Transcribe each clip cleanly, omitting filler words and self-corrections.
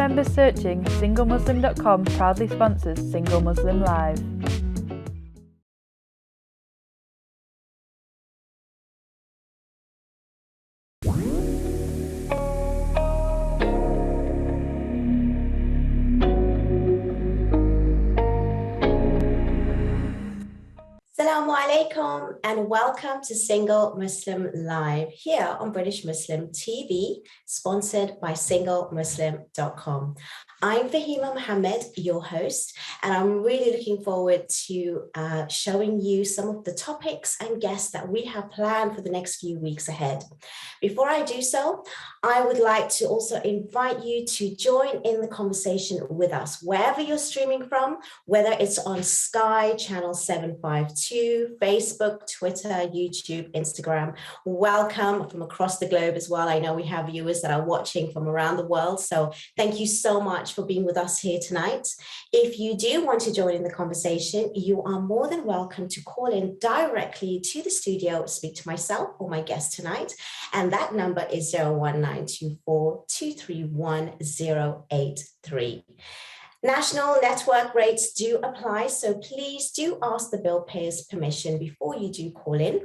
Remember searching SingleMuslim.com proudly sponsors Single Muslim Live. Assalamu alaikum and welcome to Single Muslim Live here on British Muslim TV, sponsored by SingleMuslim.com. I'm Fahima Mohammed, your host, and I'm really looking forward to showing you some of the topics and guests that we have planned for the next few weeks ahead. Before I do so, I would like to also invite you to join in the conversation with us, wherever you're streaming from, whether it's on Sky, channel 752, Facebook, Twitter, YouTube, Instagram. Welcome from across the globe as well. I know we have viewers that are watching from around the world, so thank you so much for being with us here tonight. If you do want to join in the conversation, you are more than welcome to call in directly to the studio, speak to myself or my guest tonight, and that number is 01924 231 083. National network rates do apply, so please do ask the bill payer's permission before you do call in.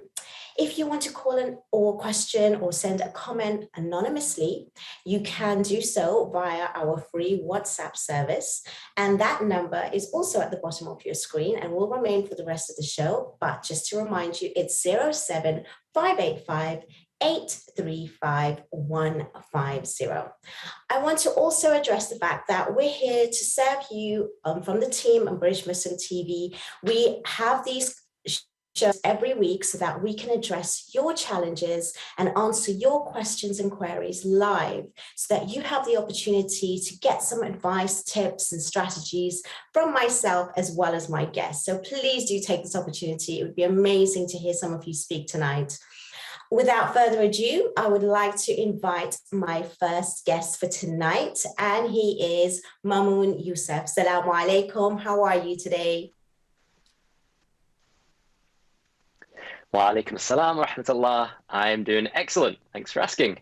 If you want to call in or question or send a comment anonymously, you can do so via our free WhatsApp service. And that number is also at the bottom of your screen and will remain for the rest of the show. But just to remind you, it's 07585 835 150. I want to also address the fact that we're here to serve you from the team on British Muslim TV. We have these shows every week so that we can address your challenges and answer your questions and queries live so that you have the opportunity to get some advice, tips, and strategies from myself as well as my guests. So please do take this opportunity. It would be amazing to hear some of you speak tonight. Without further ado, I would like to invite my first guest for tonight, and he is Mamoon Yusaf. Assalamu alaikum. How are you today? Wa alaikum assalam wa rahmatullah. I'm doing excellent. Thanks for asking.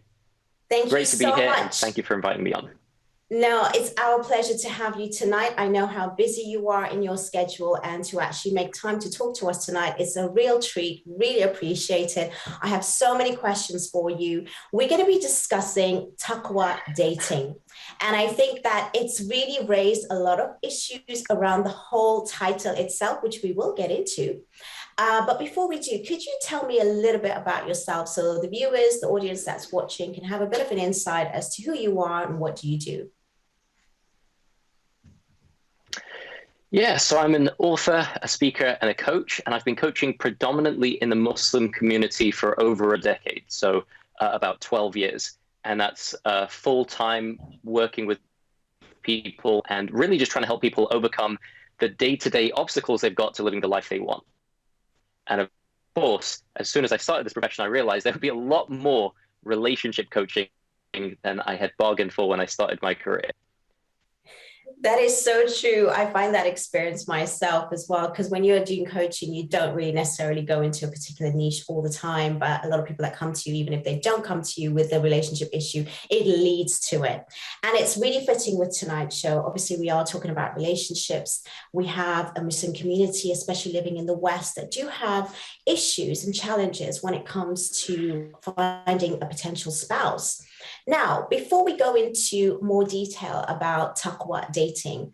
Thank Great you to be so here, much. and thank you for inviting me on. No, it's our pleasure to have you tonight. I know how busy you are in your schedule, and to actually make time to talk to us tonight is a real treat. Really appreciate it. I have so many questions for you. We're going to be discussing Taqwa Dating. And I think that it's really raised a lot of issues around the whole title itself, which we will get into. But before we do, could you tell me a little bit about yourself so the viewers, the audience that's watching can have a bit of an insight as to who you are and what do you do? Yeah, so I'm an author, a speaker, and a coach, and I've been coaching predominantly in the Muslim community for over a decade, so about 12 years. And that's full-time working with people and really just trying to help people overcome the day-to-day obstacles they've got to living the life they want. And of course, as soon as I started this profession, I realized there would be a lot more relationship coaching than I had bargained for when I started my career. That is so true. I find that experience myself as well, because when you're doing coaching, you don't really necessarily go into a particular niche all the time, but a lot of people that come to you, even if they don't come to you with a relationship issue, it leads to it. And it's really fitting with tonight's show. Obviously, we are talking about relationships. We have a Muslim community, especially living in the West, that do have issues and challenges when it comes to finding a potential spouse. Now, before we go into more detail about Taqwa Dating,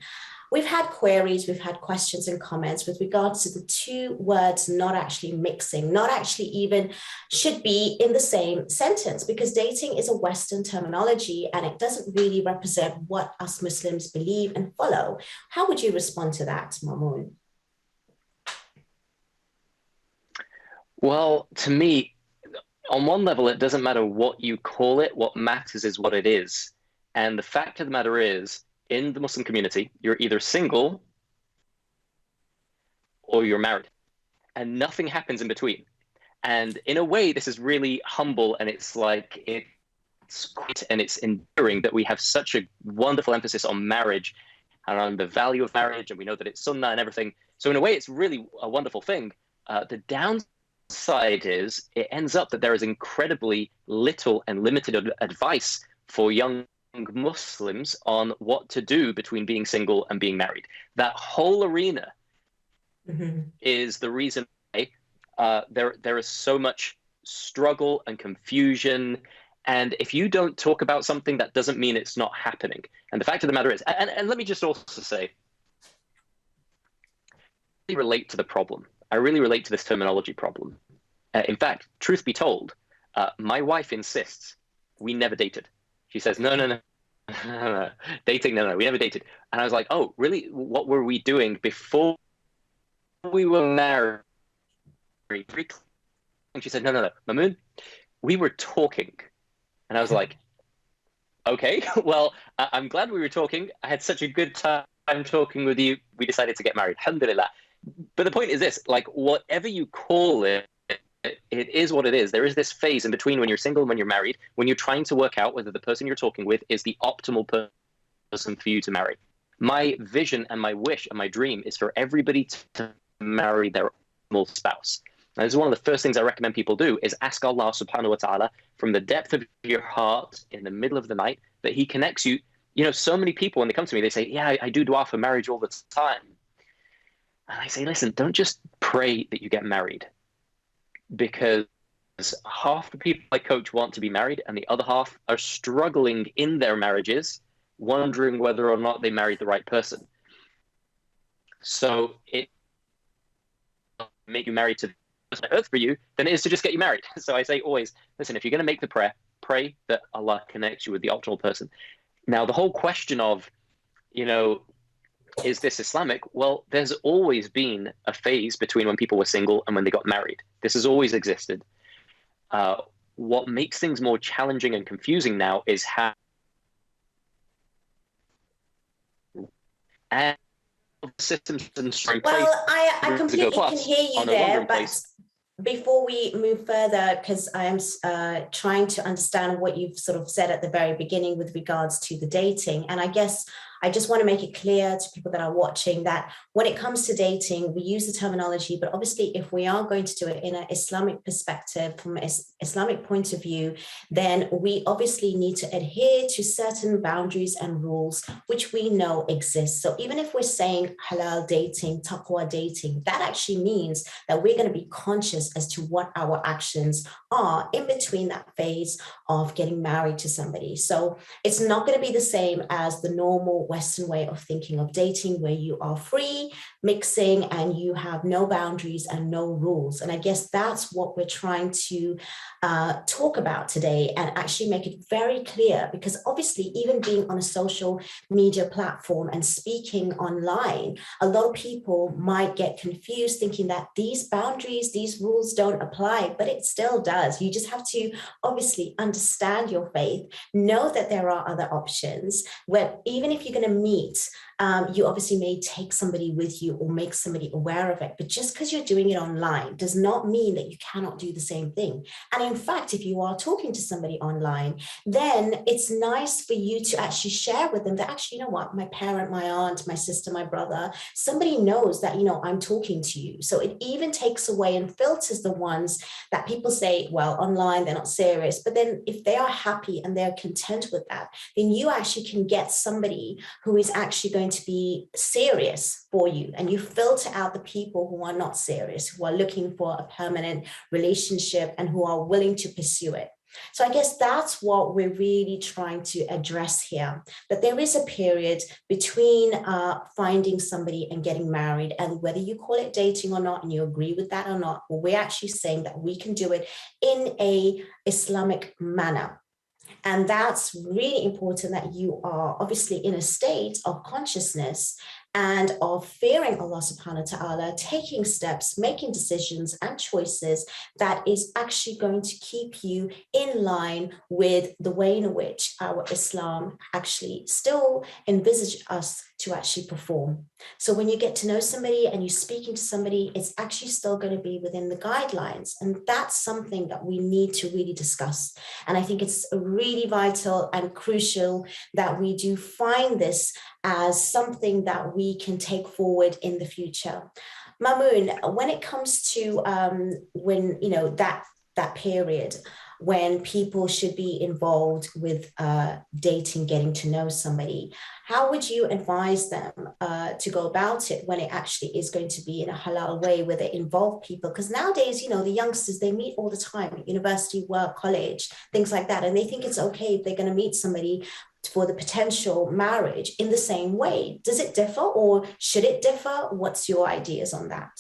we've had queries, we've had questions and comments with regards to the two words not actually mixing, not actually even should be in the same sentence, because dating is a Western terminology and it doesn't really represent what us Muslims believe and follow. How would you respond to that, Mamoon? Well, to me, on one level, it doesn't matter what you call it. What matters is what it is. And the fact of the matter is, in the Muslim community, you're either single or you're married, and nothing happens in between. And in a way, this is really humble, and it's like, it's great and it's endearing that we have such a wonderful emphasis on marriage and on the value of marriage, and we know that it's sunnah and everything. So in a way, it's really a wonderful thing. The downside is it ends up that there is incredibly little and limited advice for young Muslims on what to do between being single and being married. That whole arena is the reason why there is so much struggle and confusion. And if you don't talk about something, that doesn't mean it's not happening. And the fact of the matter is, and let me just also say, I really relate to the problem. I really relate to this terminology problem. In fact, truth be told, my wife insists we never dated. She says, no, dating, no, we never dated. And I was like, oh, really? What were we doing before we were married? And she said, no, Mamoon, we were talking. And I was like, okay, well, I'm glad we were talking. I had such a good time talking with you. We decided to get married. Alhamdulillah. But the point is this, like, whatever you call it, it is what it is. There is this phase in between when you're single and when you're married, when you're trying to work out whether the person you're talking with is the optimal person for you to marry. My vision and my wish and my dream is for everybody to marry their optimal spouse. And this is one of the first things I recommend people do, is ask Allah subhanahu wa ta'ala from the depth of your heart in the middle of the night that he connects you. You know, so many people, when they come to me, they say, yeah, I do dua for marriage all the time. And I say, listen, don't just pray that you get married, because half the people I coach want to be married and the other half are struggling in their marriages, wondering whether or not they married the right person. So it make you married to the person on earth for you than it is to just get you married. So I say always, listen, if you're going to make the prayer, pray that Allah connects you with the optimal person. Now, the whole question of, you know, is this Islamic? Well, there's always been a phase between when people were single and when they got married. This has always existed. What makes things more challenging and confusing now is how and systems and strength. Well, I completely can hear you there, but before we move further, because I am trying to understand what you've sort of said at the very beginning with regards to the dating, and I guess I just want to make it clear to people that are watching that when it comes to dating, we use the terminology, but obviously if we are going to do it in an Islamic perspective, from an Islamic point of view, then we obviously need to adhere to certain boundaries and rules, which we know exist. So even if we're saying halal dating, taqwa dating, that actually means that we're going to be conscious as to what our actions are in between that phase of getting married to somebody. So it's not going to be the same as the normal Western way of thinking of dating, where you are free, mixing, and you have no boundaries and no rules. And I guess that's what we're trying to talk about today and actually make it very clear, because obviously even being on a social media platform and speaking online, a lot of people might get confused thinking that these boundaries, these rules don't apply, but it still does. You just have to obviously understand your faith, know that there are other options, where even if you're going to meet, you obviously may take somebody with you or make somebody aware of it. But just because you're doing it online does not mean that you cannot do the same thing. And in fact, if you are talking to somebody online, then it's nice for you to actually share with them that actually, you know what, my parent, my aunt, my sister, my brother, somebody knows that, you know, I'm talking to you. So it even takes away and filters the ones that people say, well, online, they're not serious. But then if they are happy and they're content with that, then you actually can get somebody who is actually going to be serious for you, and you filter out the people who are not serious, who are looking for a permanent relationship and who are willing to pursue it. So I guess that's what we're really trying to address here, that there is a period between finding somebody and getting married, and whether you call it dating or not, and you agree with that or not, well, we're actually saying that we can do it in a Islamic manner. And that's really important, that you are obviously in a state of consciousness and of fearing Allah subhanahu wa ta'ala, taking steps, making decisions and choices that is actually going to keep you in line with the way in which our Islam actually still envisage us to actually perform. So when you get to know somebody and you're speaking to somebody, it's actually still going to be within the guidelines. And that's something that we need to really discuss. And I think it's really vital and crucial that we do find this as something that we can take forward in the future. Mamoon, when it comes to when, you know, that that period when people should be involved with dating, getting to know somebody, how would you advise them to go about it when it actually is going to be in a halal way where they involve people? Because nowadays, you know, the youngsters, they meet all the time at university, work, college, things like that. And they think it's okay if they're going to meet somebody for the potential marriage in the same way. Does it differ, or should it differ? What's your ideas on that?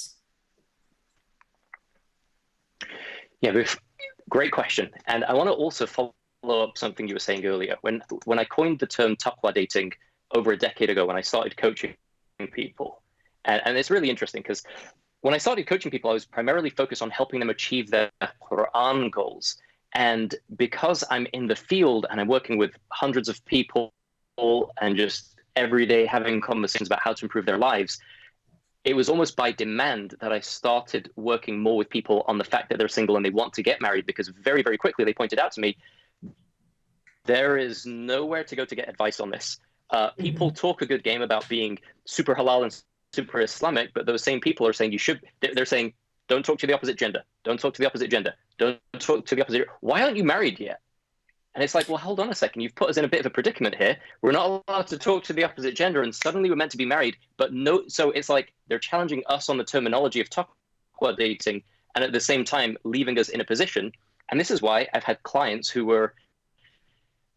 Yeah, great question. And I want to also follow up something you were saying earlier. When I coined the term Taqwa dating over a decade ago, when I started coaching people, and it's really interesting because when I started coaching people, I was primarily focused on helping them achieve their Quran goals. And because I'm in the field and I'm working with hundreds of people and just every day having conversations about how to improve their lives, it was almost by demand that I started working more with people on the fact that they're single and they want to get married, because very, very quickly they pointed out to me, there is nowhere to go to get advice on this. People talk a good game about being super halal and super Islamic, but those same people are saying they're saying, don't talk to the opposite gender. Don't talk to the opposite gender. Don't talk to the opposite. Why aren't you married yet? And it's like, well, hold on a second. You've put us in a bit of a predicament here. We're not allowed to talk to the opposite gender, and suddenly we're meant to be married. But no, so it's like they're challenging us on the terminology of Taqwa dating, and at the same time leaving us in a position. And this is why I've had clients who were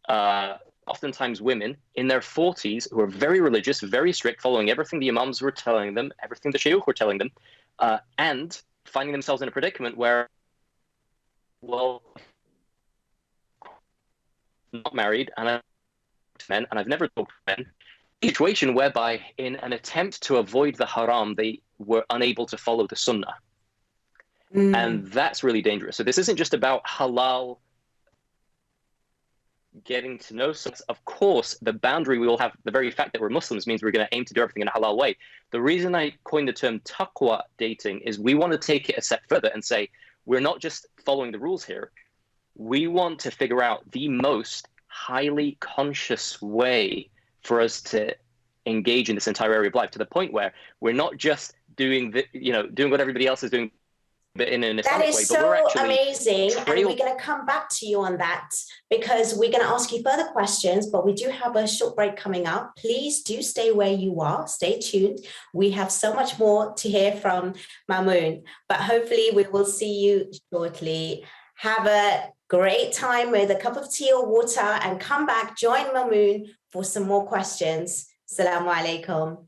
oftentimes women in their 40s who are very religious, very strict, following everything the imams were telling them, everything the shayukh were telling them, and finding themselves in a predicament where, well, not married and I'm men and I've never talked to men, a situation whereby in an attempt to avoid the haram, they were unable to follow the sunnah. And that's really dangerous. So this isn't just about halal getting to know someone. Of course, the boundary we all have, the very fact that we're Muslims means we're going to aim to do everything in a halal way. The reason I coined the term taqwa dating is we want to take it a step further and say, we're not just following the rules here. We want to figure out the most highly conscious way for us to engage in this entire area of life, to the point where we're not just doing doing what everybody else is doing, but in an Islamic way. That is but we're so amazing. And we're going to come back to you on that because we're going to ask you further questions, but we do have a short break coming up. Please do stay where you are. Stay tuned. We have so much more to hear from Mamoon, but hopefully we will see you shortly. Have a great time with a cup of tea or water and come back, join Mamoon for some more questions. Assalamu alaikum.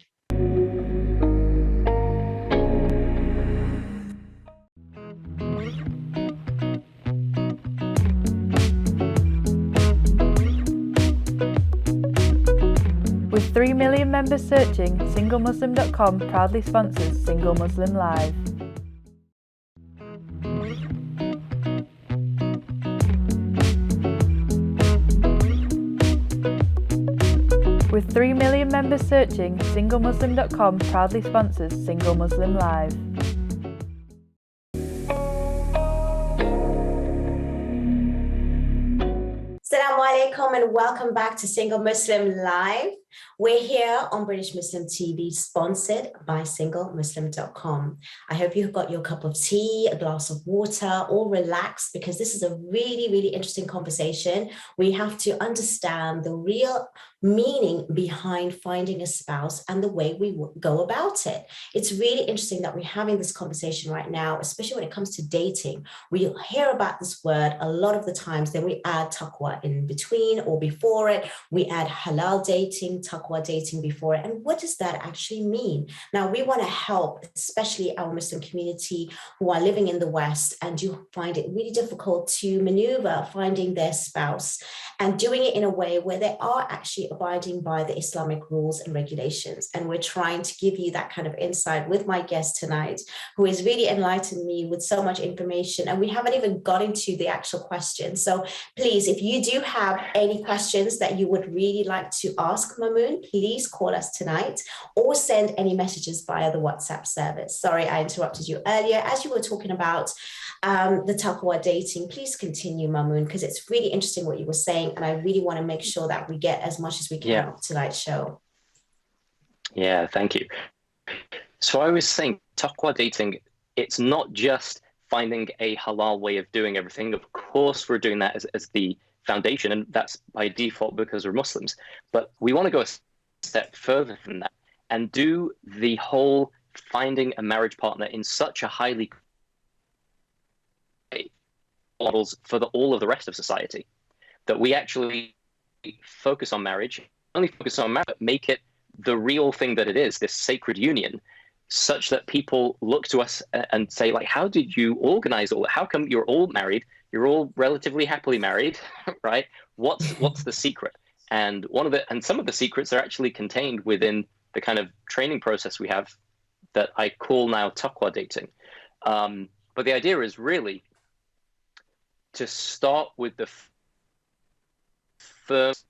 With 3 million members searching, SingleMuslim.com proudly sponsors Single Muslim Live. With 3 million members searching, SingleMuslim.com proudly sponsors Single Muslim Live. Assalamu alaikum and welcome back to Single Muslim Live. We're here on British Muslim TV, sponsored by SingleMuslim.com. I hope you've got your cup of tea, a glass of water, all relaxed, because this is a really, really interesting conversation. We have to understand the real meaning behind finding a spouse and the way we go about it. It's really interesting that we're having this conversation right now, especially when it comes to dating. We hear about this word a lot of the times, then we add taqwa in between or before it. We add halal dating, taqwa dating before it. And what does that actually mean? Now, we want to help, especially our Muslim community who are living in the West and do find it really difficult to maneuver finding their spouse and doing it in a way where they are actually abiding by the Islamic rules and regulations. And we're trying to give you that kind of insight with my guest tonight, who has really enlightened me with so much information. And we haven't even got into the actual questions. So please, if you do have any questions that you would really like to ask Mamoon, please call us tonight or send any messages via the WhatsApp service. Sorry, I interrupted you earlier as you were talking about the Taqwa dating. Please continue, Mamoon, because it's really interesting what you were saying. And I really want to make sure that we get as much as we can of tonight's show. Yeah, thank you. So I was saying Taqwa dating, it's not just finding a halal way of doing everything. Of course, we're doing that as the foundation, and that's by default because we're Muslims. But we want to go a step further than that and do the whole finding a marriage partner in such a highly models for all of the rest of society, that we actually focus on marriage, only focus on marriage, but make it the real thing that it is, this sacred union, such that people look to us and say, like, how did you organize all that? How come you're all married? You're all relatively happily married, right? What's the secret? And some of the secrets are actually contained within the kind of training process we have that I call now Taqwa Dating. But the idea is really to start with the first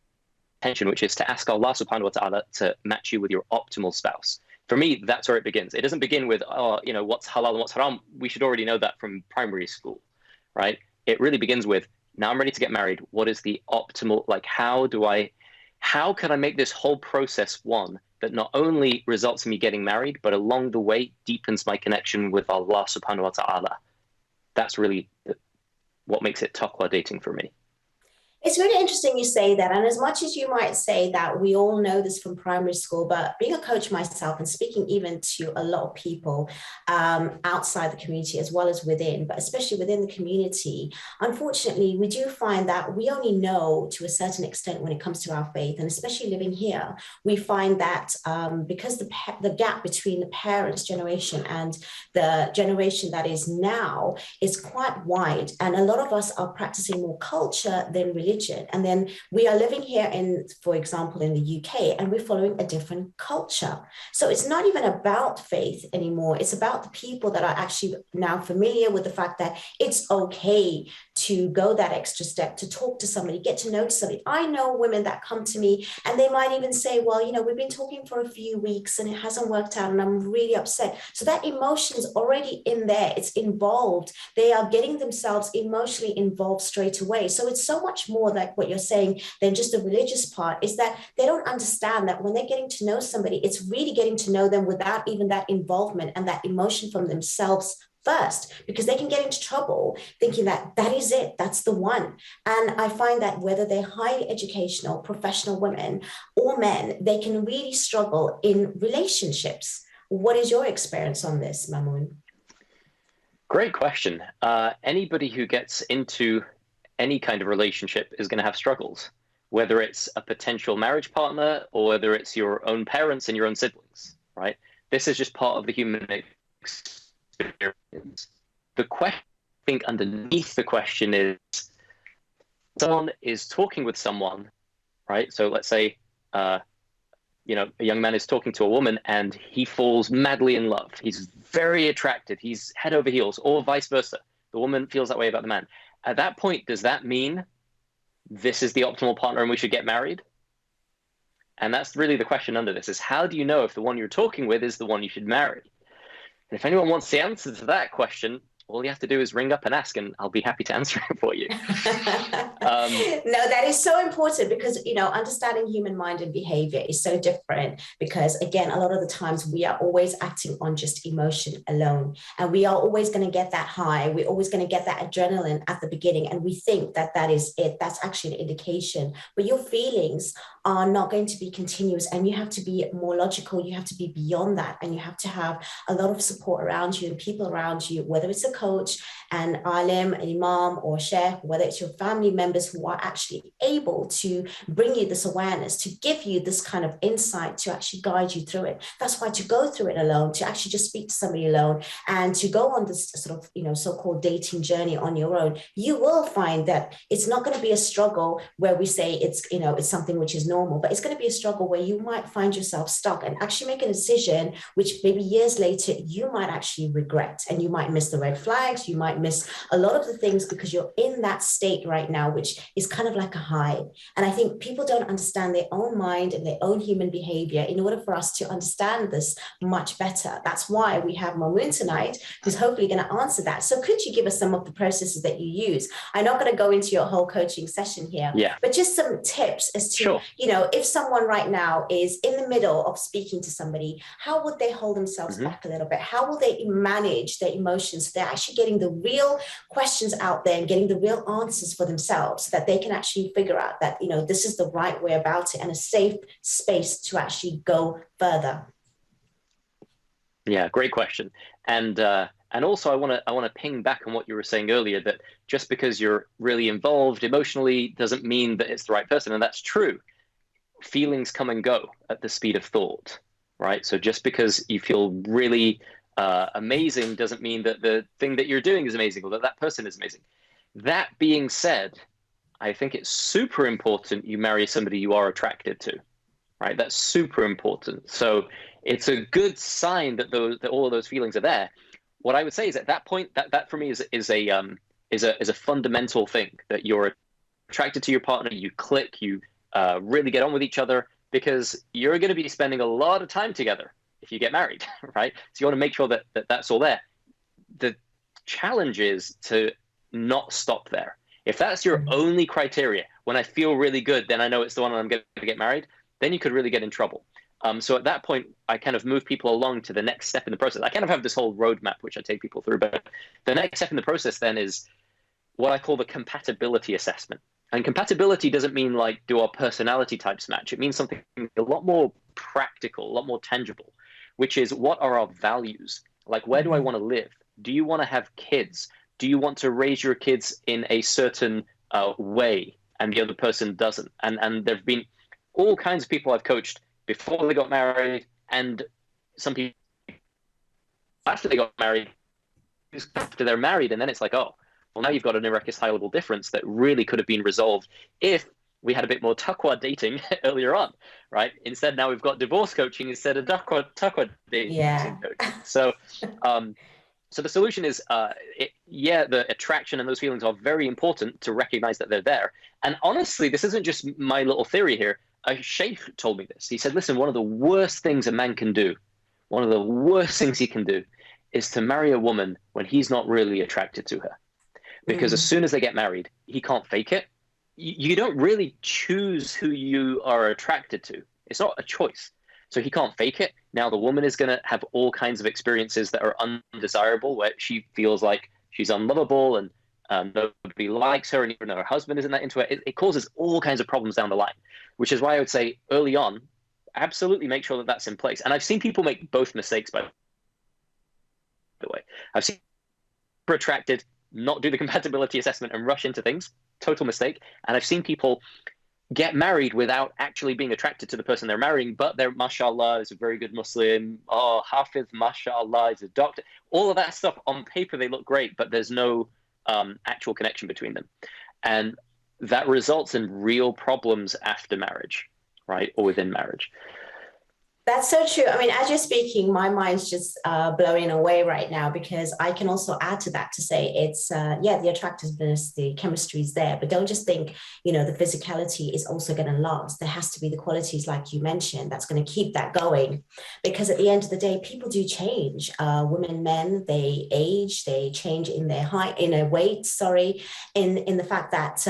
intention, which is to ask Allah subhanahu wa ta'ala to match you with your optimal spouse. For me, that's where it begins. It doesn't begin with, what's halal and what's haram. We should already know that from primary school, right? It really begins with, now I'm ready to get married. What is the optimal, like, how can I make this whole process one that not only results in me getting married, but along the way deepens my connection with Allah subhanahu wa ta'ala? That's really what makes it Taqwa Dating for me. It's really interesting you say that. And as much as you might say that we all know this from primary school, but being a coach myself and speaking even to a lot of people outside the community as well as within, but especially within the community, unfortunately, we do find that we only know to a certain extent when it comes to our faith. And especially living here, we find that because the gap between the parents' generation and the generation that is now is quite wide. And a lot of us are practicing more culture than religion. And then we are living here for example, in the UK, and we're following a different culture. So it's not even about faith anymore. It's about the people that are actually now familiar with the fact that it's okay to go that extra step, to talk to somebody, get to know somebody. I know women that come to me and they might even say, well, we've been talking for a few weeks and it hasn't worked out and I'm really upset. So that emotion is already in there. It's involved. They are getting themselves emotionally involved straight away. So it's so much more like what you're saying than just the religious part, is that they don't understand that when they're getting to know somebody, it's really getting to know them without even that involvement and that emotion from themselves first, because they can get into trouble thinking that is it, that's the one. And I find that whether they're highly educational, professional women or men, they can really struggle in relationships. What is your experience on this, Mamoon? Great question. Anybody who gets into any kind of relationship is going to have struggles, whether it's a potential marriage partner or whether it's your own parents and your own siblings, right? This is just part of the human experience. The question, I think, underneath the question is, someone is talking with someone, right? So let's say, a young man is talking to a woman and he falls madly in love. He's very attracted. He's head over heels, or vice versa. The woman feels that way about the man. At that point, does that mean this is the optimal partner and we should get married? And that's really the question under this, is how do you know if the one you're talking with is the one you should marry? And if anyone wants the answer to that question, all you have to do is ring up and ask, and I'll be happy to answer it for you. No, that is so important because, understanding human mind and behavior is so different because, again, a lot of the times we are always acting on just emotion alone, and we are always going to get that high. We're always going to get that adrenaline at the beginning, and we think that is it. That's actually an indication. But your feelings are not going to be continuous, and you have to be more logical. You have to be beyond that, and you have to have a lot of support around you and people around you, whether it's a coach, an alim, an imam, or sheikh, whether it's your family members who are actually able to bring you this awareness, to give you this kind of insight, to actually guide you through it. That's why to go through it alone, to actually just speak to somebody alone, and to go on this sort of, so-called dating journey on your own, you will find that it's not going to be a struggle where we say it's something which is normal, but it's going to be a struggle where you might find yourself stuck and actually make a decision which maybe years later you might actually regret, and you might miss the red flags, you might miss a lot of the things because you're in that state right now, which is kind of like a high. And I think people don't understand their own mind and their own human behavior in order for us to understand this much better. That's why we have Mamoon tonight, who's hopefully going to answer that. So could you give us some of the processes that you use? I'm not going to go into your whole coaching session here, but just some tips as to, if someone right now is in the middle of speaking to somebody, how would they hold themselves back a little bit? How will they manage their emotions so they're actually getting the real questions out there and getting the real answers for themselves so that they can actually figure out that, this is the right way about it and a safe space to actually go further? Yeah, great question. And also I want to ping back on what you were saying earlier, that just because you're really involved emotionally doesn't mean that it's the right person. And that's true. Feelings come and go at the speed of thought, right? So just because you feel really amazing doesn't mean that the thing that you're doing is amazing or that that person is amazing. That being said, I think it's super important you marry somebody you are attracted to, right? That's super important. So it's a good sign that all of those feelings are there. What I would say is at that point, that for me is a fundamental thing, that you're attracted to your partner, you click, you really get on with each other, because you're going to be spending a lot of time together if you get married, right? So you want to make sure that that's all there. The challenge is to not stop there. If that's your only criteria, when I feel really good, then I know it's the one I'm going to get married, then you could really get in trouble. So at that point, I kind of move people along to the next step in the process. I kind of have this whole roadmap, which I take people through, but the next step in the process then is what I call the compatibility assessment. And compatibility doesn't mean like, do our personality types match? It means something a lot more practical, a lot more tangible, which is, what are our values? Like, where do I want to live? Do you want to have kids? Do you want to raise your kids in a certain way and the other person doesn't? And there've been all kinds of people I've coached before they got married, and some people after they got married, after they're married, and then it's like, oh, well, now you've got an irreconcilable difference that really could have been resolved if we had a bit more Taqwa dating earlier on, right? Instead, now we've got divorce coaching instead of Taqwa dating. Yeah. So, so the solution is, the attraction and those feelings are very important to recognize that they're there. And honestly, this isn't just my little theory here. A sheikh told me this. He said, listen, one of the worst things a man can do, one of the worst things he can do, is to marry a woman when he's not really attracted to her. Because as soon as they get married, he can't fake it. You don't really choose who you are attracted to. It's not a choice. So he can't fake it. Now the woman is going to have all kinds of experiences that are undesirable, where she feels like she's unlovable and nobody likes her, and even though her husband isn't that into her, it causes all kinds of problems down the line, which is why I would say early on, absolutely make sure that that's in place. And I've seen people make both mistakes, by the way. I've seen people attracted, not do the compatibility assessment and rush into things, total mistake. And I've seen people get married without actually being attracted to the person they're marrying, but they're, mashallah, is a very good Muslim, Hafiz, mashallah, is a doctor. All of that stuff, on paper, they look great, but there's no actual connection between them. And that results in real problems after marriage, right? Or within marriage. That's so true. I mean, as you're speaking, my mind's just blowing away right now, because I can also add to that to say it's, the attractiveness, the chemistry is there, but don't just think, the physicality is also going to last. There has to be the qualities, like you mentioned, that's going to keep that going. Because at the end of the day, people do change. Women, men, they age, they change in their height, in their weight, in the fact that,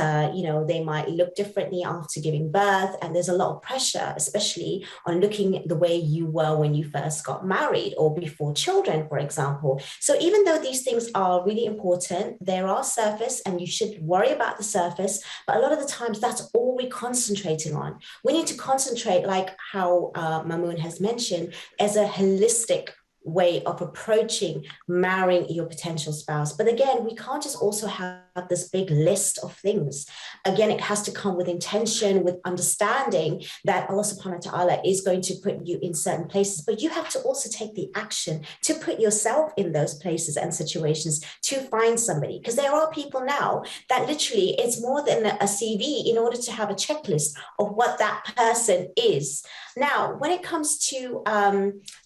they might look differently after giving birth. And there's a lot of pressure, especially on looking at the way you were when you first got married or before children, for example. So even though these things are really important, there are surface and you should worry about the surface, but a lot of the times that's all we're concentrating on. We need to concentrate, like how Mamoon has mentioned, as a holistic way of approaching marrying your potential spouse. But again, we can't just also have this big list of things. Again, it has to come with intention, with understanding that Allah subhanahu wa ta'ala is going to put you in certain places, but you have to also take the action to put yourself in those places and situations to find somebody. Because there are people now that literally it's more than a CV in order to have a checklist of what that person is. Now, when it comes to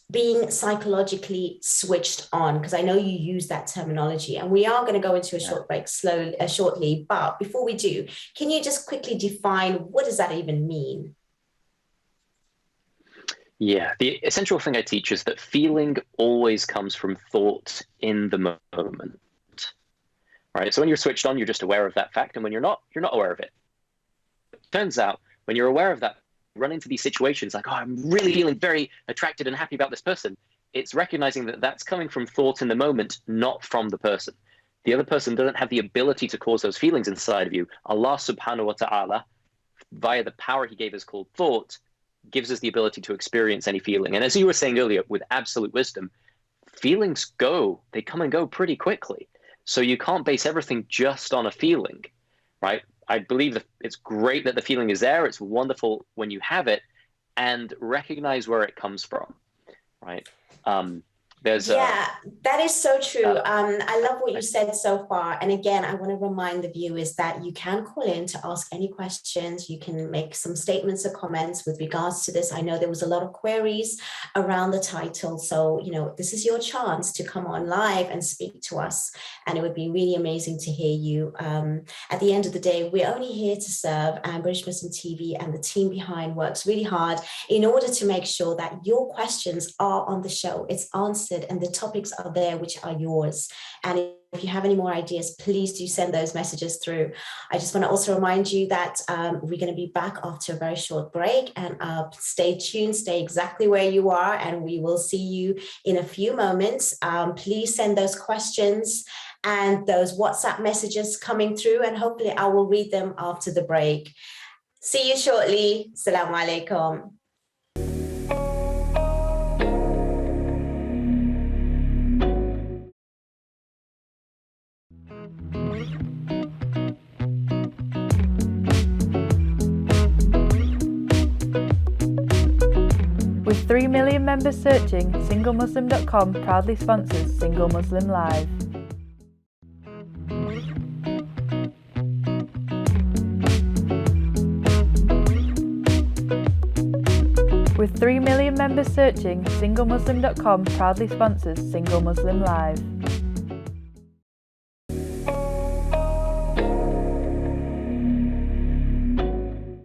being psychologically switched on, because I know you use that terminology, and we are going to go into a short break shortly. But before we do, can you just quickly define what does that even mean? Yeah, the essential thing I teach is that feeling always comes from thought in the moment, right? So when you're switched on, you're just aware of that fact, and when you're not aware of it. It turns out when you're aware of that, run into these situations like, oh, I'm really feeling very attracted and happy about this person. It's recognizing that that's coming from thought in the moment, not from the person. The other person doesn't have the ability to cause those feelings inside of you. Allah subhanahu wa ta'ala, via the power he gave us called thought, gives us the ability to experience any feeling. And as you were saying earlier, with absolute wisdom, feelings they come and go pretty quickly. So you can't base everything just on a feeling, right? I believe that it's great that the feeling is there. It's wonderful when you have it, and recognize where it comes from, right? That is so true. I love what you said so far. And again, I want to remind the viewers that you can call in to ask any questions. You can make some statements or comments with regards to this. I know there was a lot of queries around the title. So, this is your chance to come on live and speak to us. And it would be really amazing to hear you. At the end of the day, we're only here to serve, and British Muslim TV and the team behind works really hard in order to make sure that your questions are on the show. It's answered and the topics are there, which are yours. And if you have any more ideas, please do send those messages through. I just want to also remind you that we're going to be back after a very short break, and stay tuned, stay exactly where you are, and we will see you in a few moments. Please send those questions and those WhatsApp messages coming through, and hopefully I will read them after the break. See you shortly. Assalamu alaikum. With 3 million members searching, SingleMuslim.com proudly sponsors Single Muslim Live. With 3 million members searching, SingleMuslim.com proudly sponsors Single Muslim Live.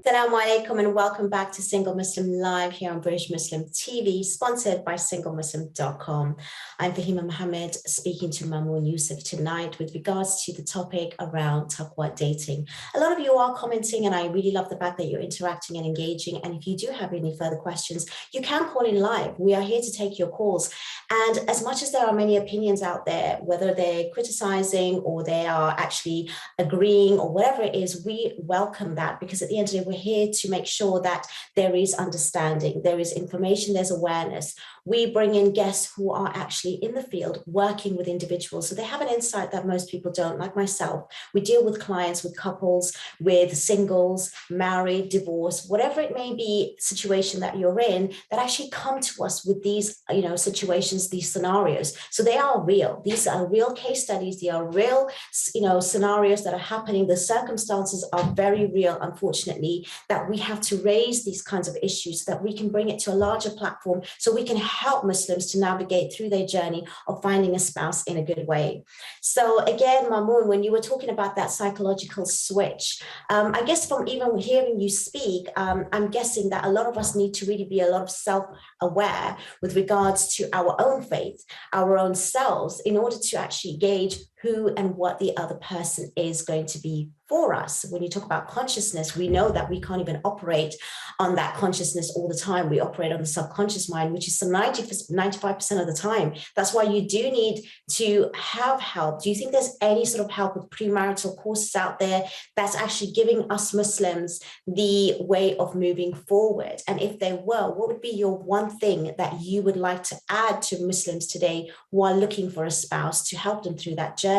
Assalamu alaikum and welcome back to Single Muslim Live here on British Muslim TV, sponsored by SingleMuslim.com. I'm Fahima Mohammed, speaking to Mamoon Yusaf tonight with regards to the topic around Taqwa Dating. A lot of you are commenting, and I really love the fact that you're interacting and engaging. And if you do have any further questions, you can call in live. We are here to take your calls. And as much as there are many opinions out there, whether they're criticizing or they are actually agreeing or whatever it is, we welcome that, because at the end of the day, we're here to make sure that there is understanding, there is information, there's awareness. We bring in guests who are actually in the field working with individuals, so they have an insight that most people don't, like myself. We deal with clients, with couples, with singles, married, divorced, whatever it may be, situation that you're in, that actually come to us with these, situations, these scenarios. So they are real. These are real case studies. They are real, scenarios that are happening. The circumstances are very real, unfortunately, that we have to raise these kinds of issues so that we can bring it to a larger platform, so we can help Muslims to navigate through their journey of finding a spouse in a good way. So again, Mamoon, when you were talking about that psychological switch, I guess from even hearing you speak, I'm guessing that a lot of us need to really be a lot of self-aware with regards to our own faith, our own selves, in order to actually gauge who and what the other person is going to be for us. When you talk about consciousness, we know that we can't even operate on that consciousness all the time. We operate on the subconscious mind, which is some 95% of the time. That's why you do need to have help. Do you think there's any sort of help with premarital courses out there that's actually giving us Muslims the way of moving forward? And if there were, what would be your one thing that you would like to add to Muslims today who are looking for a spouse to help them through that journey?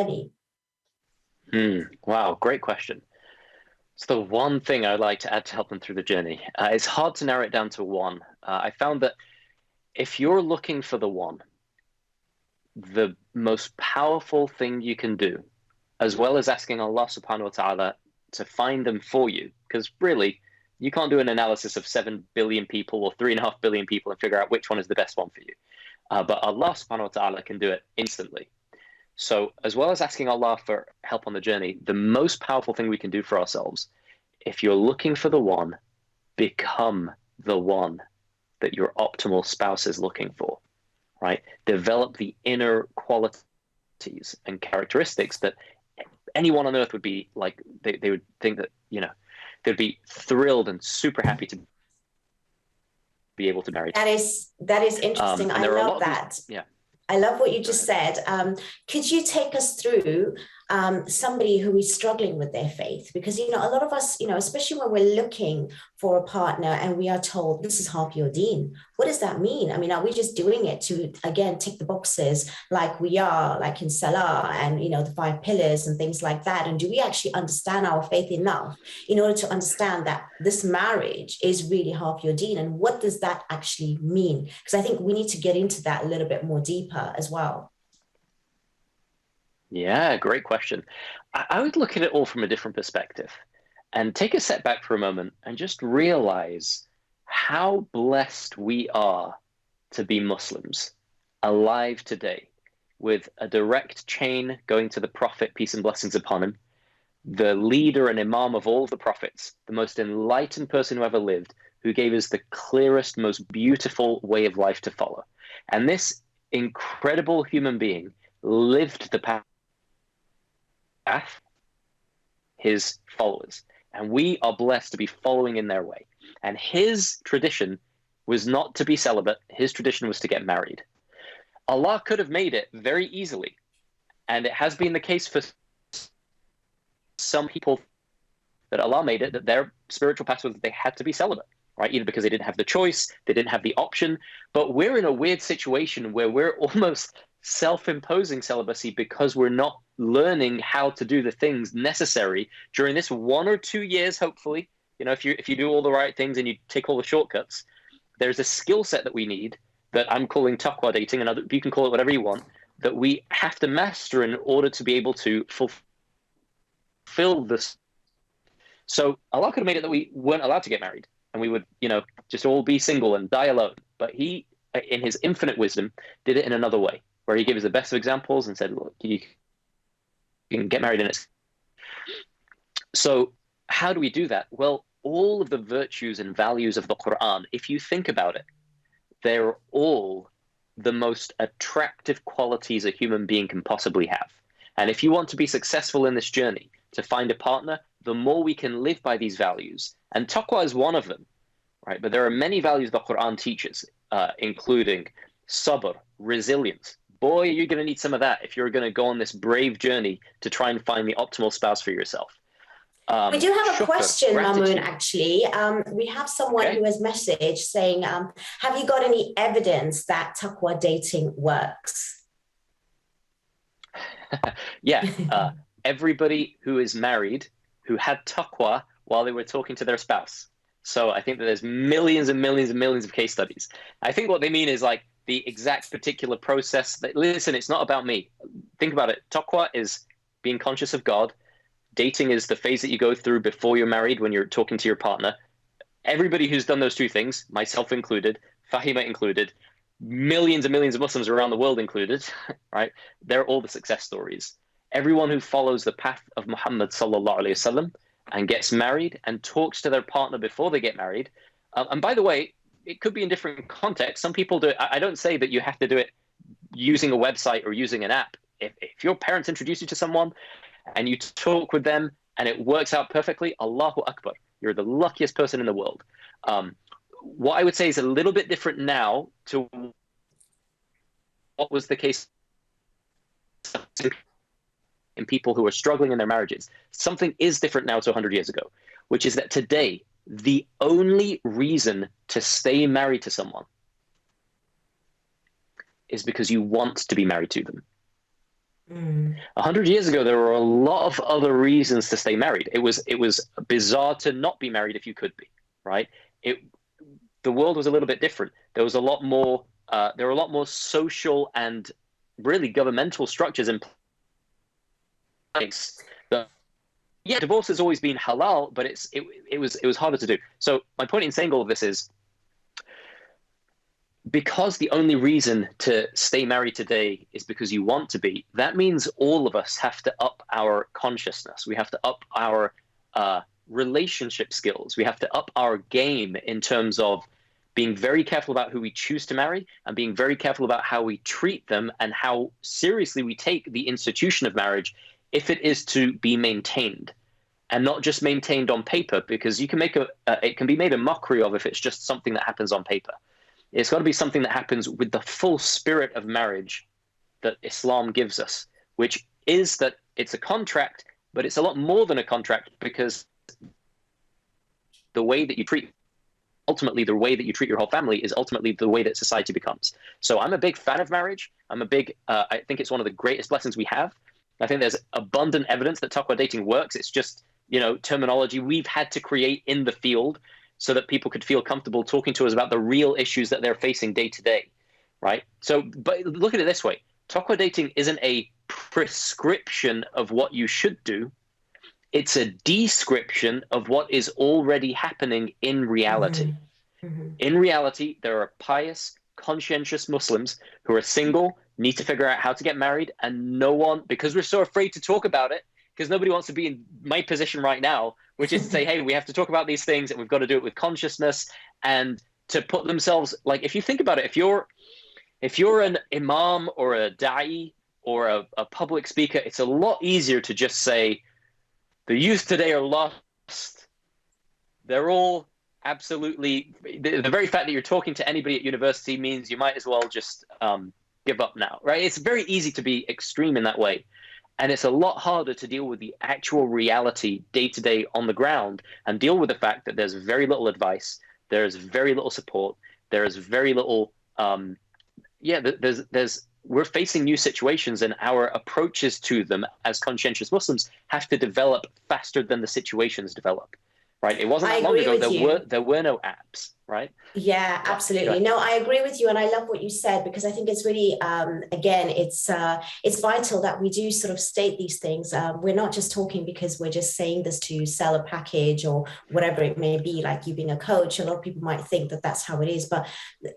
Wow, great question. So the one thing I'd like to add to help them through the journey, it's hard to narrow it down to one. I found that if you're looking for the one, the most powerful thing you can do, as well as asking Allah subhanahu wa ta'ala to find them for you, because really, you can't do an analysis of 7 billion people or 3.5 billion people and figure out which one is the best one for you. But Allah subhanahu wa ta'ala can do it instantly. So as well as asking Allah for help on the journey, the most powerful thing we can do for ourselves, if you're looking for the one, become the one that your optimal spouse is looking for, right? Develop the inner qualities and characteristics that anyone on earth would be like, they would think that, they'd be thrilled and super happy to be able to marry. That is interesting. I love that. I love what you just said. Could you take us through somebody who is struggling with their faith? Because, a lot of us, especially when we're looking for a partner and we are told this is half your deen. What does that mean? I mean, are we just doing it to, again, tick the boxes like we are, like in Salah and, the 5 pillars and things like that? And do we actually understand our faith enough in order to understand that this marriage is really half your deen? And what does that actually mean? Because I think we need to get into that a little bit more deeper as well. Yeah, great question. I would look at it all from a different perspective and take a step back for a moment and just realize how blessed we are to be Muslims alive today, with a direct chain going to the Prophet, peace and blessings upon him, the leader and imam of all of the prophets, the most enlightened person who ever lived, who gave us the clearest, most beautiful way of life to follow. And this incredible human being lived the path, his followers, and we are blessed to be following in their way. And his tradition was not to be celibate. His tradition was to get married. Allah could have made it very easily, and it has been the case for some people that Allah made it that their spiritual path was that they had to be celibate, right? Either because they didn't have the choice, they didn't have the option. But we're in a weird situation where we're almost self-imposing celibacy because we're not learning how to do the things necessary during this 1 or 2 years. Hopefully, if you do all the right things and you take all the shortcuts, there's a skill set that we need that I'm calling Taqwa Dating, and you can call it whatever you want, that we have to master in order to be able to fulfill this. So Allah could have made it that we weren't allowed to get married and we would, just all be single and die alone. But he, in his infinite wisdom, did it in another way, where he gave us the best of examples and said, look, you can get married in it. So how do we do that? Well, all of the virtues and values of the Quran, if you think about it, they're all the most attractive qualities a human being can possibly have. And if you want to be successful in this journey, to find a partner, the more we can live by these values. And taqwa is one of them, right? But there are many values the Quran teaches, including sabr, resilience. Boy, you're going to need some of that if you're going to go on this brave journey to try and find the optimal spouse for yourself. We do have a question, gratitude. Mamoon, actually. We have someone who has messaged saying, have you got any evidence that Taqwa Dating works? Yeah, everybody who is married who had taqwa while they were talking to their spouse. So I think that there's millions and millions and millions of case studies. I think what they mean is like the exact particular process. Listen, it's not about me. Think about it. Taqwa is being conscious of God. Dating is the phase that you go through before you're married when you're talking to your partner. Everybody who's done those two things, myself included, Fahima included, millions and millions of Muslims around the world included, right? They're all the success stories. Everyone who follows the path of Muhammad sallallahu alaihi wasallam and gets married and talks to their partner before they get married. And by the way, it could be in different contexts. Some people do it. I don't say that you have to do it using a website or using an app. If your parents introduce you to someone and you talk with them and it works out perfectly, Allahu Akbar, you're the luckiest person in the world. What I would say is a little bit different now to what was the case in people who are struggling in their marriages. Something is different now to 100 years ago, which is that today, the only reason to stay married to someone is because you want to be married to them. 100 years ago, there were a lot of other reasons to stay married. It was bizarre to not be married if you could be, right? The world was a little bit different. There was a lot more. There were a lot more social and really governmental structures in place. Yeah, divorce has always been halal, but it was harder to do. So my point in saying all of this is, because the only reason to stay married today is because you want to be, that means all of us have to up our consciousness. We have to up our relationship skills. We have to up our game in terms of being very careful about who we choose to marry and being very careful about how we treat them and how seriously we take the institution of marriage if it is to be maintained, and not just maintained on paper, because you can make it can be made a mockery of if it's just something that happens on paper. It's got to be something that happens with the full spirit of marriage that Islam gives us, which is that it's a contract, but it's a lot more than a contract, because the way that you treat, ultimately the way that you treat your whole family is ultimately the way that society becomes. So I'm a big fan of marriage. I think it's one of the greatest blessings we have. I think there's abundant evidence that Taqwa dating works. It's just, terminology we've had to create in the field so that people could feel comfortable talking to us about the real issues that they're facing day to day, right? So, but look at it this way. Taqwa dating isn't a prescription of what you should do. It's a description of what is already happening in reality. In reality, there are pious, conscientious Muslims who are single, need to figure out how to get married, and no one, because we're so afraid to talk about it, because nobody wants to be in my position right now, which is to say, hey, we have to talk about these things and we've got to do it with consciousness, and to put themselves, like, if you think about it, if you're an imam or a da'i or a public speaker, it's a lot easier to just say, the youth today are lost. They're all absolutely, the very fact that you're talking to anybody at university means you might as well just give up now, right? It's very easy to be extreme in that way. And it's a lot harder to deal with the actual reality day to day on the ground, and deal with the fact that there's very little advice, there's very little support, there's very little, we're facing new situations, and our approaches to them as conscientious Muslims have to develop faster than the situations develop, right? It wasn't that long ago there were no apps, right? Yeah, absolutely. No, I agree with you, and I love what you said, because I think it's really, again, it's vital that we do sort of state these things. We're not just talking because we're just saying this to sell a package or whatever it may be. Like you being a coach, a lot of people might think that that's how it is, but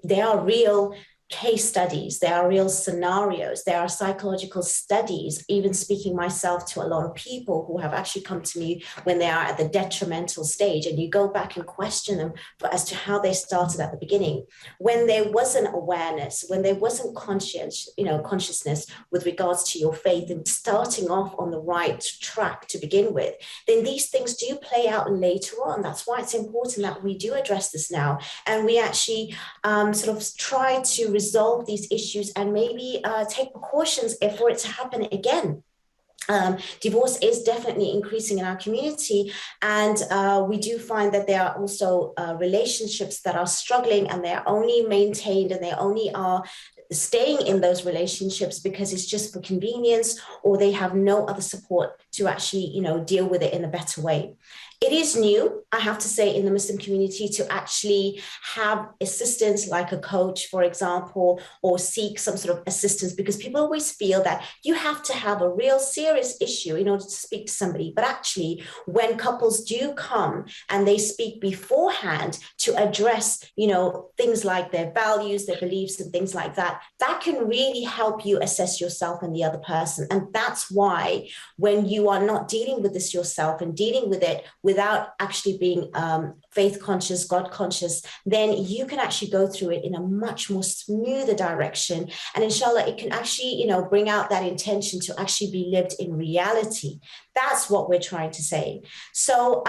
they are real case studies, there are real scenarios, there are psychological studies, even speaking myself to a lot of people who have actually come to me when they are at the detrimental stage, and you go back and question them as to how they started at the beginning, when there wasn't awareness, when there wasn't consciousness with regards to your faith and starting off on the right track to begin with. Then these things do play out later on. That's why it's important that we do address this now, and we actually sort of try to resolve these issues and maybe take precautions for it to happen again. Divorce is definitely increasing in our community, and we do find that there are also relationships that are struggling, and they're only maintained and they only are staying in those relationships because it's just for convenience, or they have no other support to actually, deal with it in a better way. It is new, I have to say, in the Muslim community to actually have assistance like a coach, for example, or seek some sort of assistance, because people always feel that you have to have a real serious issue in order to speak to somebody. But actually, when couples do come and they speak beforehand to address, things like their values, their beliefs, and things like that, that can really help you assess yourself and the other person. And that's why when you are not dealing with this yourself and dealing with it without actually being faith conscious, God conscious, then you can actually go through it in a much more smoother direction. And inshallah, it can actually, bring out that intention to actually be lived in reality. That's what we're trying to say. So,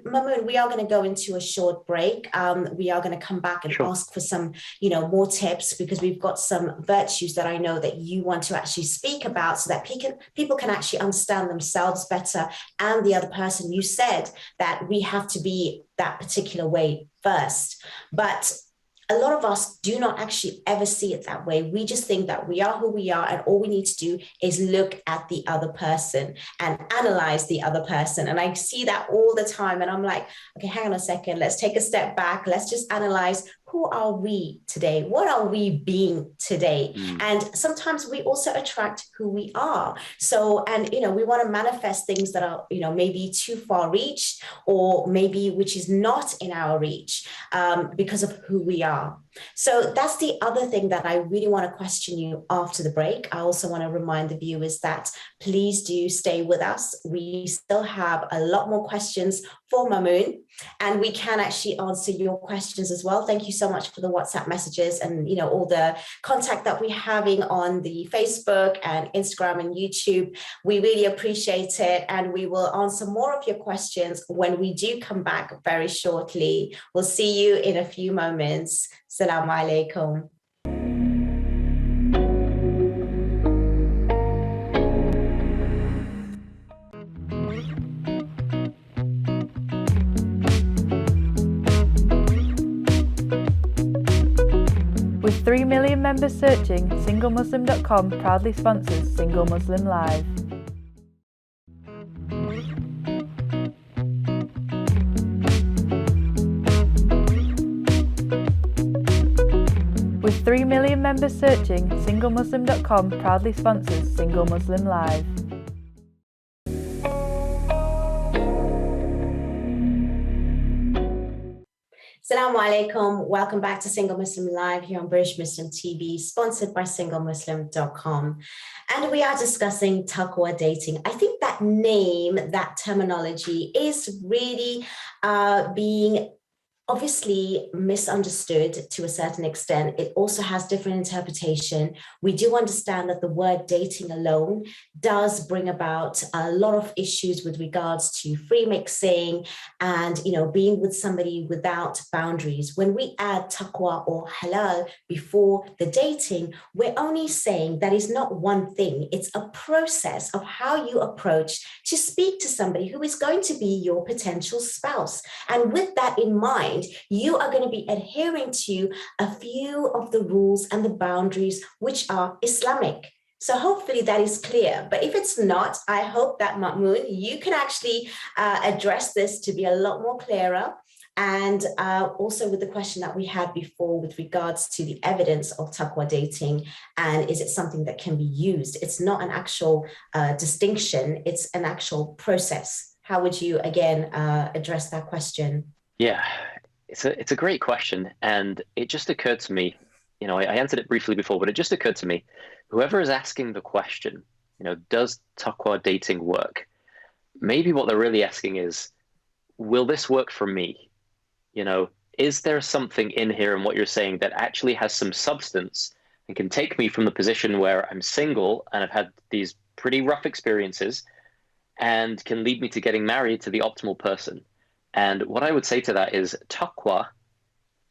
Mamoon, we are going to go into a short break. We are going to come back and ask for some, more tips, because we've got some virtues that I know that you want to actually speak about, so that people can actually understand themselves better and the other person. You said that we have to be that particular way first, but a lot of us do not actually ever see it that way. We just think that we are who we are, and all we need to do is look at the other person and analyze the other person. And I see that all the time, and I'm like, okay, hang on a second, let's take a step back, let's just analyze, who are we today? What are we being today? And sometimes we also attract who we are. So, and, we want to manifest things that are, maybe too far reach, or maybe which is not in our reach because of who we are. So that's the other thing that I really want to question you after the break. I also want to remind the viewers that please do stay with us. We still have a lot more questions for Mamoon, and we can actually answer your questions as well. Thank you so much for the WhatsApp messages and, all the contact that we're having on the Facebook and Instagram and YouTube. We really appreciate it, and we will answer more of your questions when we do come back very shortly. We'll see you in a few moments. Assalamu alaikum. With 3 million members searching, SingleMuslim.com proudly sponsors Single Muslim Live. With 3 million members searching, SingleMuslim.com proudly sponsors Single Muslim Live. Assalamu alaikum. Welcome back to Single Muslim Live here on British Muslim TV, sponsored by SingleMuslim.com. And we are discussing Taqwa Dating. I think that name, that terminology is really being obviously misunderstood to a certain extent. It also has different interpretation. We do understand that the word dating alone does bring about a lot of issues with regards to free mixing and, being with somebody without boundaries. When we add taqwa or halal before the dating, we're only saying that is not one thing. It's a process of how you approach to speak to somebody who is going to be your potential spouse. And with that in mind, you are going to be adhering to a few of the rules and the boundaries which are Islamic. So hopefully that is clear. But if it's not, I hope that Mamoon, you can actually address this to be a lot more clearer. And also with the question that we had before with regards to the evidence of Taqwa dating, and is it something that can be used? It's not an actual distinction, it's an actual process. How would you, again, address that question? Yeah, it's a great question. And it just occurred to me, I answered it briefly before, but it just occurred to me, whoever is asking the question, does Taqwa dating work? Maybe what they're really asking is, will this work for me? Is there something in here in what you're saying that actually has some substance and can take me from the position where I'm single and I've had these pretty rough experiences and can lead me to getting married to the optimal person? And what I would say to that is taqwa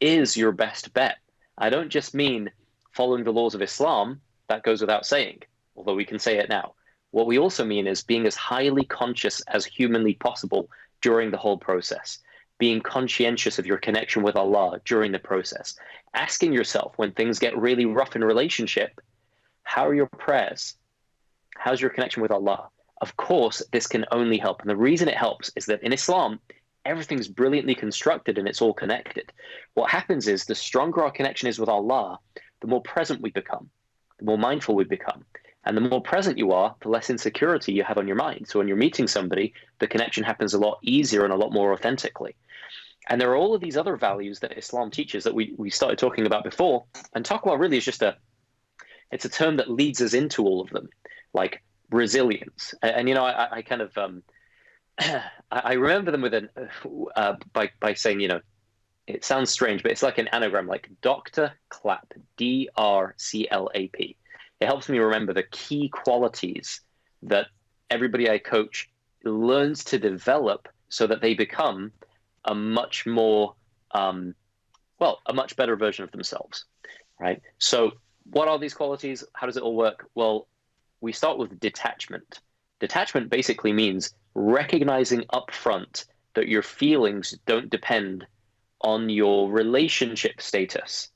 is your best bet. I don't just mean following the laws of Islam, that goes without saying, although we can say it now. What we also mean is being as highly conscious as humanly possible during the whole process, being conscientious of your connection with Allah during the process, asking yourself when things get really rough in relationship, how are your prayers? How's your connection with Allah? Of course, this can only help. And the reason it helps is that in Islam, everything's brilliantly constructed and it's all connected. What happens is the stronger our connection is with Allah, the more present we become, the more mindful we become. And the more present you are, the less insecurity you have on your mind. So when you're meeting somebody, the connection happens a lot easier and a lot more authentically. And there are all of these other values that Islam teaches that we started talking about before. And taqwa really is just it's a term that leads us into all of them, like resilience. And I kind of, I remember them with by saying, it sounds strange, but it's like an anagram, like Dr. Clap, DRCLAP. It helps me remember the key qualities that everybody I coach learns to develop so that they become a much more, a much better version of themselves, right? So what are these qualities? How does it all work? Well, we start with detachment. Detachment basically means recognizing upfront that your feelings don't depend on your relationship status,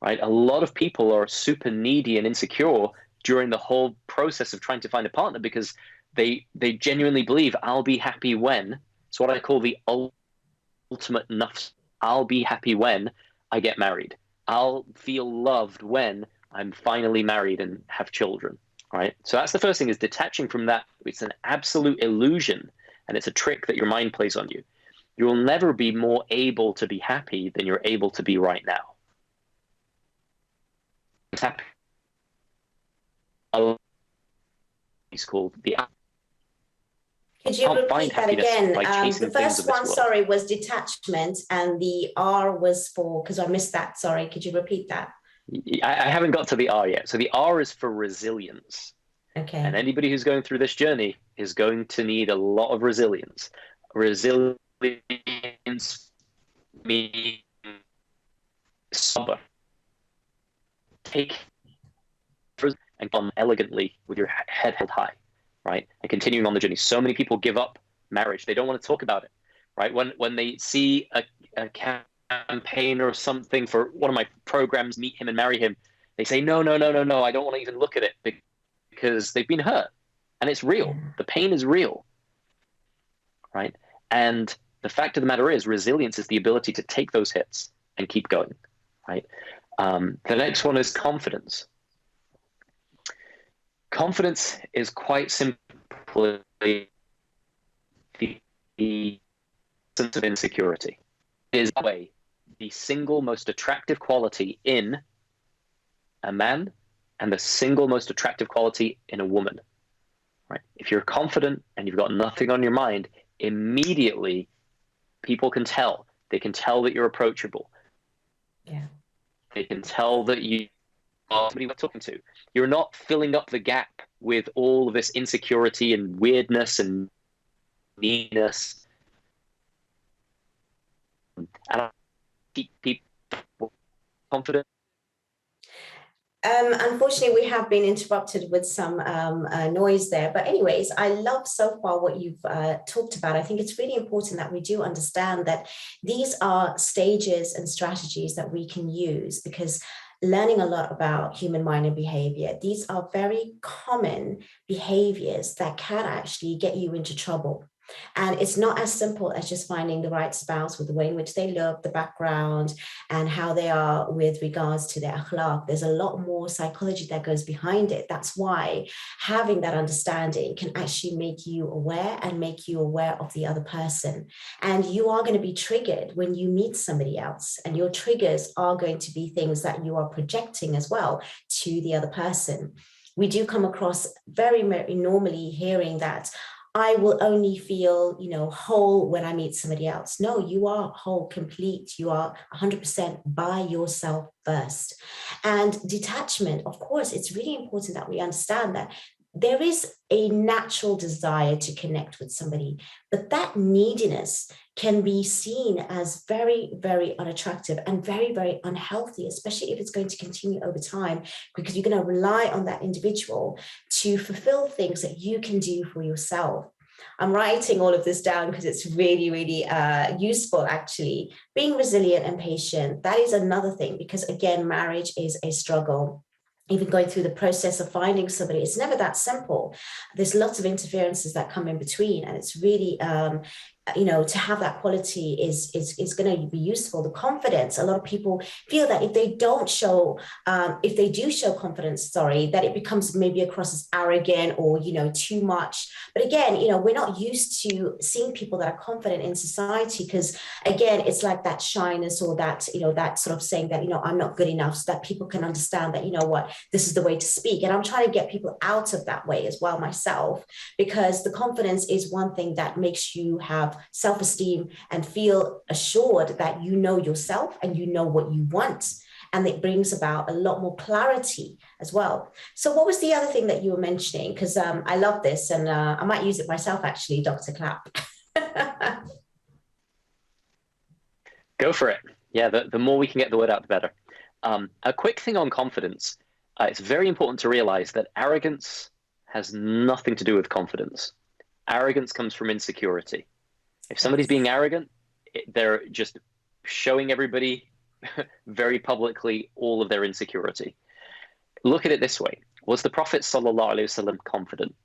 right? A lot of people are super needy and insecure during the whole process of trying to find a partner because they genuinely believe I'll be happy when. It's what I call the ultimate nafs. I'll be happy when I get married. I'll feel loved when I'm finally married and have children, right? So that's the first thing, is detaching from that. It's an absolute illusion, and it's a trick that your mind plays on you. You will never be more able to be happy than you're able to be right now. It's called the. Could you repeat that again? The first one, sorry, was detachment, and the R was for, because I missed that, sorry. Could you repeat that? I haven't got to the R yet. So the R is for resilience. Okay. And anybody who's going through this journey is going to need a lot of resilience. Resilience means sabr. Take and come elegantly with your head held high, right? And continuing on the journey. So many people give up marriage. They don't want to talk about it, right? When they see a campaign or something for one of my programs, Meet Him and Marry Him, they say, no, no, no, no, no, I don't want to even look at it because they've been hurt. And it's real. The pain is real, right? And the fact of the matter is, resilience is the ability to take those hits and keep going, right? The next one is confidence. Confidence is quite simply the sense of insecurity. It is the single most attractive quality in a man and the single most attractive quality in a woman, right? If you're confident and you've got nothing on your mind, immediately people can tell. They can tell that you're approachable. Yeah. They can tell that you are somebody we're talking to. You're not filling up the gap with all of this insecurity and weirdness and meanness. And I keep people confident. Unfortunately, we have been interrupted with some noise there. But anyways, I love so far what you've talked about. I think it's really important that we do understand that these are stages and strategies that we can use, because learning a lot about human mind and behavior, these are very common behaviors that can actually get you into trouble. And it's not as simple as just finding the right spouse with the way in which they look, the background, and how they are with regards to their akhlaq. There's a lot more psychology that goes behind it. That's why having that understanding can actually make you aware and make you aware of the other person. And you are going to be triggered when you meet somebody else. And your triggers are going to be things that you are projecting as well to the other person. We do come across very normally hearing that I will only feel, whole when I meet somebody else. No, you are whole, complete. You are 100% by yourself first. And detachment, of course, it's really important that we understand that there is a natural desire to connect with somebody, but that neediness can be seen as very, very unattractive and very, very unhealthy, especially if it's going to continue over time, because you're going to rely on that individual to fulfill things that you can do for yourself. I'm writing all of this down because it's really, really useful, actually. Being resilient and patient, that is another thing, because again, marriage is a struggle. Even going through the process of finding somebody, it's never that simple. There's lots of interferences that come in between, and it's really to have that quality is going to be useful. The confidence, a lot of people feel that if they do show confidence, that it becomes maybe across as arrogant or, too much. But again, we're not used to seeing people that are confident in society, because again, it's like that shyness or that, that sort of saying that, I'm not good enough, so that people can understand that, this is the way to speak. And I'm trying to get people out of that way as well myself, because the confidence is one thing that makes you have self-esteem and feel assured that you know yourself and you know what you want. And it brings about a lot more clarity as well. So what was the other thing that you were mentioning? Because I love this, and I might use it myself, actually, Dr. Clapp. Go for it. Yeah, the more we can get the word out, the better. A quick thing on confidence. It's very important to realize that arrogance has nothing to do with confidence. Arrogance comes from insecurity. If somebody's being arrogant, they're just showing everybody very publicly all of their insecurity. Look at it this way. Was the Prophet ﷺ confident?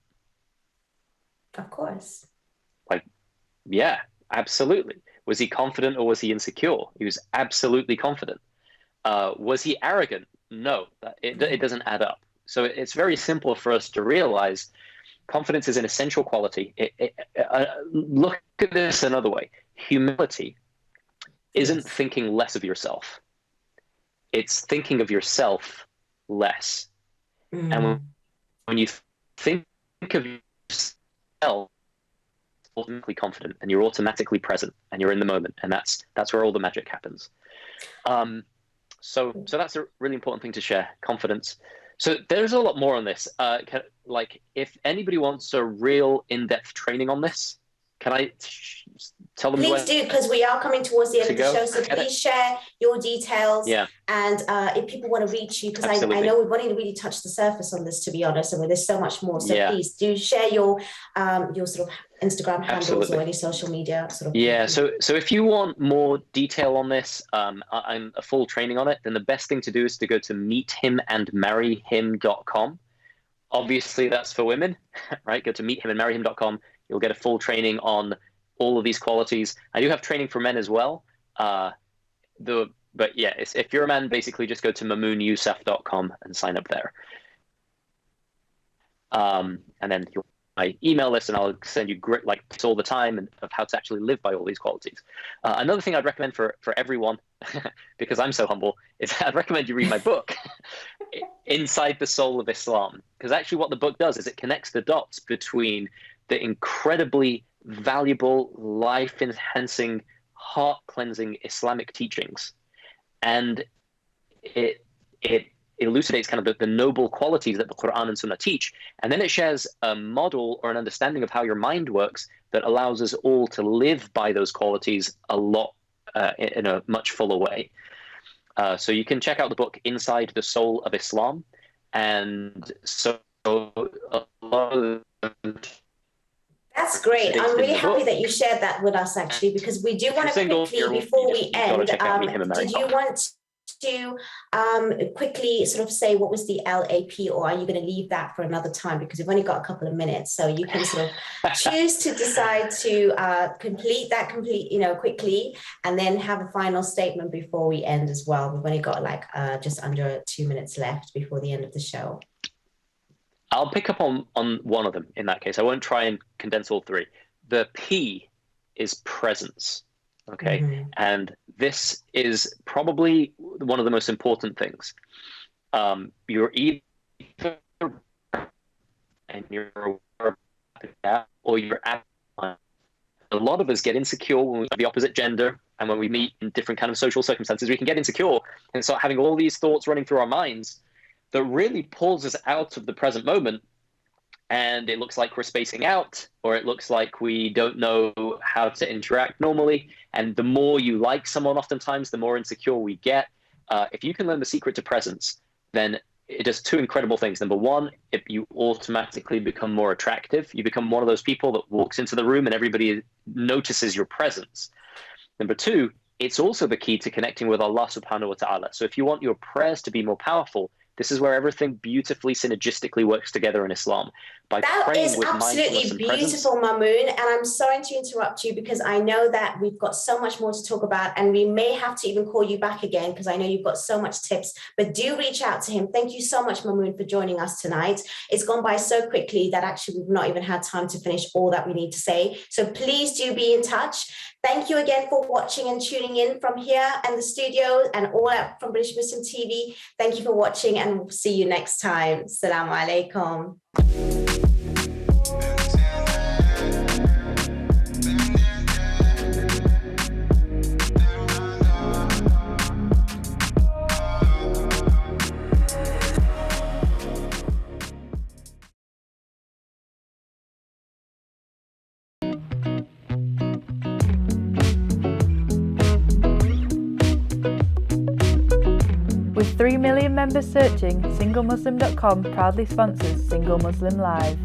Of course. Yeah, absolutely. Was he confident or was he insecure? He was absolutely confident. Was he arrogant? No, it doesn't add up. So it's very simple for us to realize confidence is an essential quality. Look at this another way. Humility isn't thinking less of yourself. It's thinking of yourself less. And when you think of yourself, automatically confident, and you're automatically present, and you're in the moment, and that's where all the magic happens. So that's a really important thing to share, confidence. So there's a lot more on this. If anybody wants a real in-depth training on this, can I tell them? Please do, because we are coming towards the end of the show. So please share your details. Yeah. And if people want to reach you, because I know we've only really touched the surface on this, to be honest, and there's so much more. So please do share your sort of Instagram handles Absolutely. or any social media sort of? Yeah, so if you want more detail on this, I'm a full training on it, then the best thing to do is to go to meethimandmarryhim.com. Obviously, that's for women, right? Go to meethimandmarryhim.com. You'll get a full training on all of these qualities. I do have training for men as well. But yeah, if you're a man, basically just go to mamoonyusaf.com and sign up there. And then you'll my email list, and I'll send you great like tips all the time and of how to actually live by all these qualities. Another thing I'd recommend for everyone, because I'm so humble, is I'd recommend you read my book, Inside the Soul of Islam. Because actually what the book does is it connects the dots between the incredibly valuable, life-enhancing, heart-cleansing Islamic teachings, and it elucidates kind of the noble qualities that the Quran and Sunnah teach, and then it shares a model or an understanding of how your mind works that allows us all to live by those qualities a lot in a much fuller way. So you can check out the book Inside the Soul of Islam, and so a lot of That's great. I'm really happy that you shared that with us, actually, because we do want to quickly, before we end, did you want to quickly sort of say what was the LAP, or are you going to leave that for another time, because we've only got a couple of minutes, so you can sort of choose to decide to complete quickly, and then have a final statement before we end as well. We've only got like just under 2 minutes left before the end of the show. I'll pick up on one of them in that case. I won't try and condense all three. The P is presence. Okay. Mm-hmm. And this is probably one of the most important things. You're either and you're aware of that, or you're at. A lot of us get insecure when we have the opposite gender, and when we meet in different kind of social circumstances, we can get insecure and start having all these thoughts running through our minds that really pulls us out of the present moment. And it looks like we're spacing out, or it looks like we don't know how to interact normally. And the more you like someone, oftentimes, the more insecure we get. If you can learn the secret to presence, then it does two incredible things. Number one, if you automatically become more attractive, you become one of those people that walks into the room and everybody notices your presence. Number two, it's also the key to connecting with Allah subhanahu wa ta'ala. So if you want your prayers to be more powerful, this is where everything beautifully synergistically works together in Islam. That is absolutely beautiful, Mamoon. And I'm sorry to interrupt you, because I know that we've got so much more to talk about, and we may have to even call you back again, because I know you've got so much tips. But do reach out to him. Thank you so much, Mamoon, for joining us tonight. It's gone by so quickly that actually we've not even had time to finish all that we need to say. So please do be in touch. Thank you again for watching and tuning in from here and the studio and all out from British Muslim TV. Thank you for watching, and we'll see you next time. Assalamu alaikum. With 3 million members searching, SingleMuslim.com proudly sponsors Single Muslim Live.